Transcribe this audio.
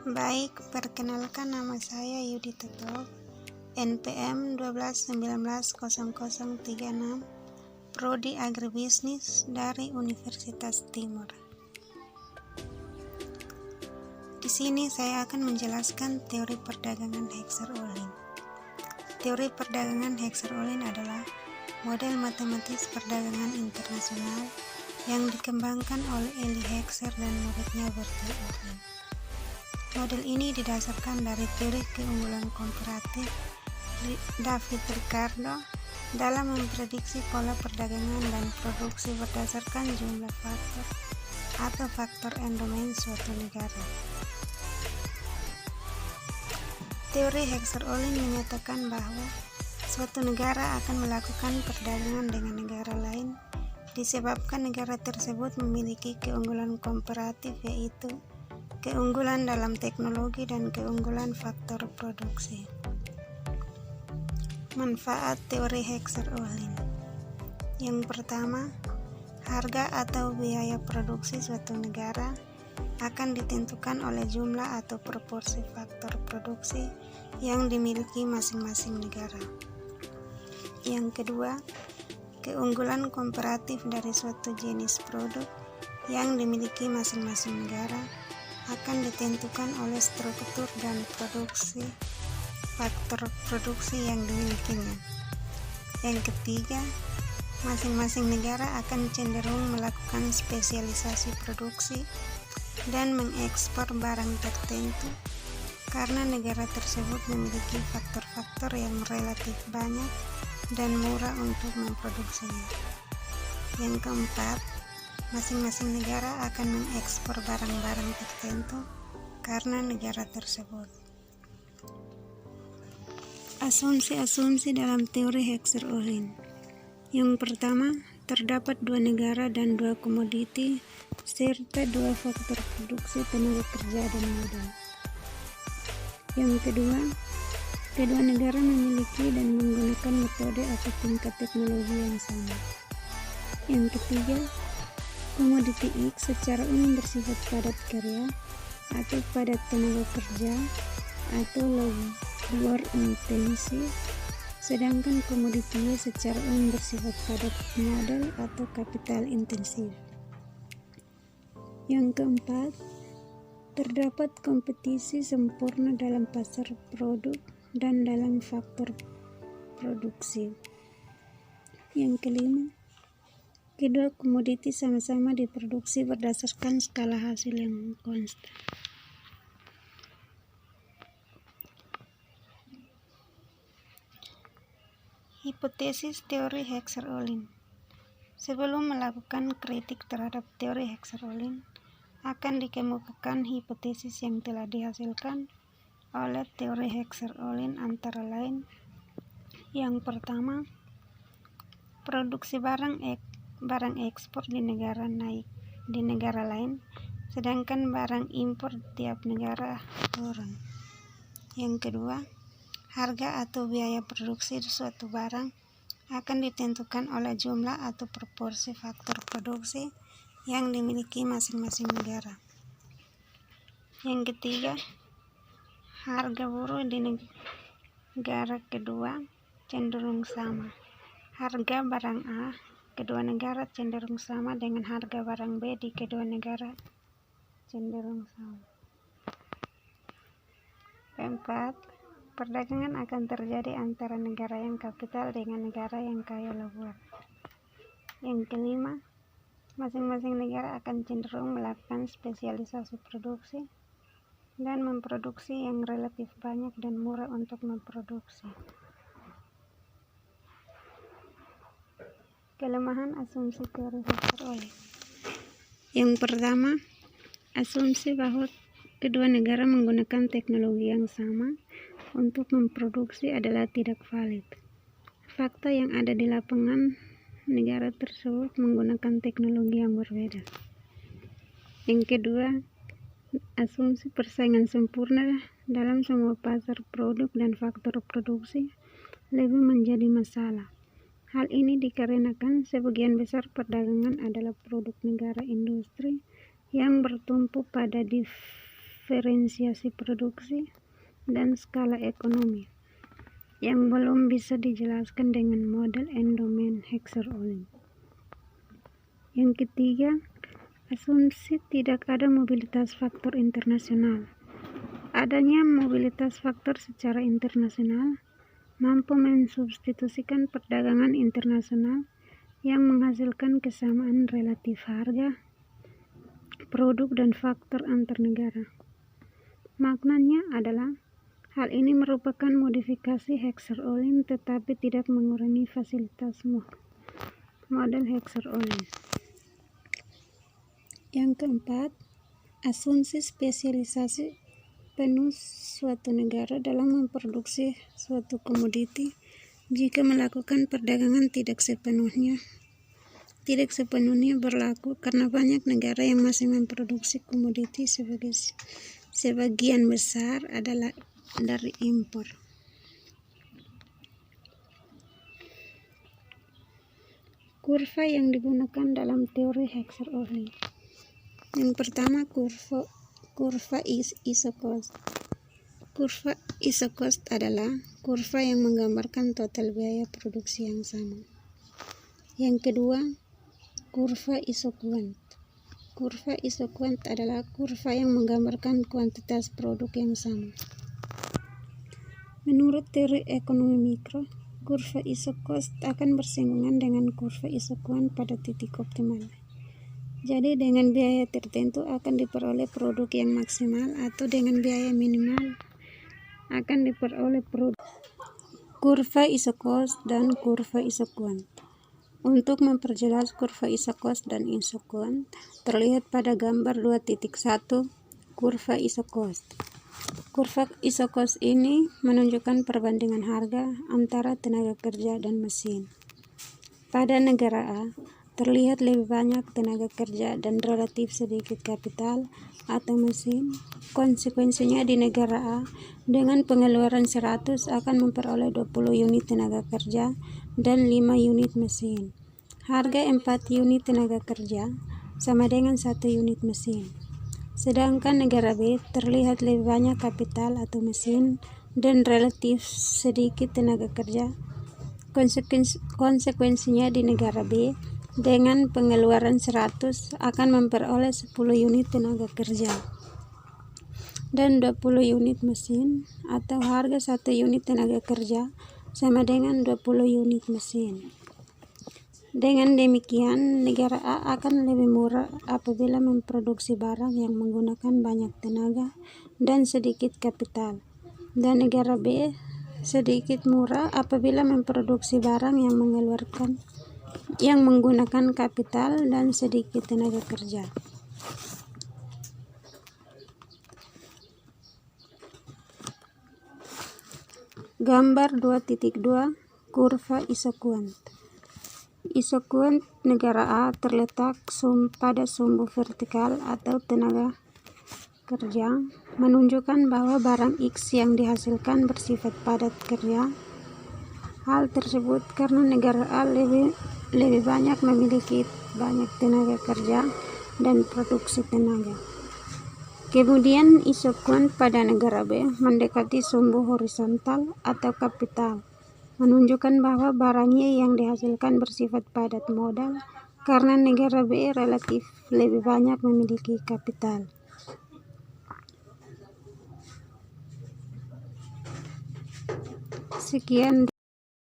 Baik, perkenalkan nama saya Yudita Top, NPM 12190036, Prodi Agribisnis dari Universitas Timur. Di sini saya akan menjelaskan teori perdagangan Hexer-Ohlin. Teori perdagangan Hexer-Ohlin adalah model matematis perdagangan internasional yang dikembangkan oleh Eli Hexer dan muridnya Bertil Ohlin. Model ini didasarkan dari teori keunggulan komparatif David Ricardo dalam memprediksi pola perdagangan dan produksi berdasarkan jumlah faktor atau faktor endomain suatu negara. Teori Hexer-Ohlin menyatakan bahwa suatu negara akan melakukan perdagangan dengan negara lain disebabkan negara tersebut memiliki keunggulan komparatif, yaitu keunggulan dalam teknologi dan keunggulan faktor produksi. Manfaat teori Hexer-Ohlin. Yang pertama, harga atau biaya produksi suatu negara akan ditentukan oleh jumlah atau proporsi faktor produksi yang dimiliki masing-masing negara. Yang kedua, keunggulan komparatif dari suatu jenis produk yang dimiliki masing-masing negara akan ditentukan oleh struktur dan produksi faktor produksi yang dimilikinya. Yang ketiga, masing-masing negara akan cenderung melakukan spesialisasi produksi dan mengekspor barang tertentu karena negara tersebut memiliki faktor-faktor yang relatif banyak dan murah untuk memproduksinya. Yang keempat, masing-masing negara akan mengekspor barang-barang tertentu karena negara tersebut. Asumsi-asumsi dalam teori Hexer-Ohlin. Yang pertama, terdapat dua negara dan dua komoditi serta dua faktor produksi tenaga kerja dan modal. Yang kedua, kedua negara memiliki dan menggunakan metode atau tingkat teknologi yang sama. Yang ketiga, komoditi X secara umum bersifat padat karya atau padat tenaga kerja atau labor intensif, sedangkan komoditi Y secara umum bersifat padat modal atau kapital intensif. Yang keempat, terdapat kompetisi sempurna dalam pasar produk dan dalam faktor produksi. Yang kelima, kedua komoditi sama-sama diproduksi berdasarkan skala hasil yang konstan. Hipotesis teori Hexer-Ohlin. Sebelum melakukan kritik terhadap teori Hexer-Ohlin, akan dikemukakan hipotesis yang telah dihasilkan oleh teori Hexer-Ohlin, antara lain: yang pertama, produksi barang ekspor di negara lain, sedangkan barang impor tiap negara turun. Yang kedua, harga atau biaya produksi suatu barang akan ditentukan oleh jumlah atau proporsi faktor produksi yang dimiliki masing-masing negara. Yang ketiga, harga buruh di negara kedua cenderung sama. Harga barang A kedua negara cenderung sama dengan harga barang B di kedua negara cenderung sama. Keempat, perdagangan akan terjadi antara negara yang kapital dengan negara yang kaya labor. Yang kelima, masing-masing negara akan cenderung melakukan spesialisasi produksi dan memproduksi yang relatif banyak dan murah untuk memproduksi. Kelemahan asumsi teori Hexer-Ohlin. Yang pertama, asumsi bahwa kedua negara menggunakan teknologi yang sama untuk memproduksi adalah tidak valid. Fakta yang ada di lapangan, negara tersebut menggunakan teknologi yang berbeda. Yang kedua, asumsi persaingan sempurna dalam semua pasar produk dan faktor produksi lebih menjadi masalah. Hal ini dikarenakan sebagian besar perdagangan adalah produk negara industri yang bertumpu pada diferensiasi produksi, dan skala ekonomi yang belum bisa dijelaskan dengan model endomen Hexer-Ohlin. Yang ketiga, asumsi tidak ada mobilitas faktor internasional. Adanya mobilitas faktor secara internasional mampu mensubstitusikan perdagangan internasional yang menghasilkan kesamaan relatif harga, produk, dan faktor antar negara. Maknanya adalah hal ini merupakan modifikasi Hexer-Ohlin tetapi tidak mengurangi fasilitas model Hexer-Ohlin. Yang keempat, asumsi spesialisasi penuh suatu negara dalam memproduksi suatu komoditi jika melakukan perdagangan tidak sepenuhnya berlaku karena banyak negara yang masih memproduksi komoditi sebagian besar adalah dari impor. Kurva yang digunakan dalam teori Hexer-Ohlin. Yang pertama, kurva iso-cost. Kurva iso-cost adalah kurva yang menggambarkan total biaya produksi yang sama. Yang kedua, kurva iso-quant. Kurva iso-quant adalah kurva yang menggambarkan kuantitas produk yang sama. Menurut teori ekonomi mikro, kurva iso-cost akan bersinggungan dengan kurva iso-quant pada titik optimal. Jadi dengan biaya tertentu akan diperoleh produk yang maksimal atau dengan biaya minimal akan diperoleh produk. Kurva iso-cost dan kurva iso-quant. Untuk memperjelas kurva iso-cost dan iso-quant, terlihat pada gambar 2.1 kurva iso-cost. Kurva iso-cost ini menunjukkan perbandingan harga antara tenaga kerja dan mesin. Pada negara A, terlihat lebih banyak tenaga kerja dan relatif sedikit kapital atau mesin. Konsekuensinya di negara A, dengan pengeluaran 100 akan memperoleh 20 unit tenaga kerja dan 5 unit mesin. Harga 4 unit tenaga kerja sama dengan 1 unit mesin. Sedangkan negara B terlihat lebih banyak kapital atau mesin dan relatif sedikit tenaga kerja. Konsekuensinya di negara B, dengan pengeluaran 100 akan memperoleh 10 unit tenaga kerja dan 20 unit mesin, atau harga 1 unit tenaga kerja sama dengan 20 unit mesin. Dengan demikian, negara A akan lebih murah apabila memproduksi barang yang menggunakan banyak tenaga dan sedikit kapital, dan negara B sedikit murah apabila memproduksi barang yang menggunakan kapital dan sedikit tenaga kerja. Gambar 2.2 kurva iso-quant. Iso-quant negara A terletak pada sumbu vertikal atau tenaga kerja, menunjukkan bahwa barang X yang dihasilkan bersifat padat kerja. Hal tersebut karena negara A lebih banyak memiliki banyak tenaga kerja dan produksi tenaga. Kemudian iso-quant pada negara B mendekati sumbu horizontal atau kapital, menunjukkan bahwa barangnya yang dihasilkan bersifat padat modal karena negara B relatif lebih banyak memiliki kapital. Sekian.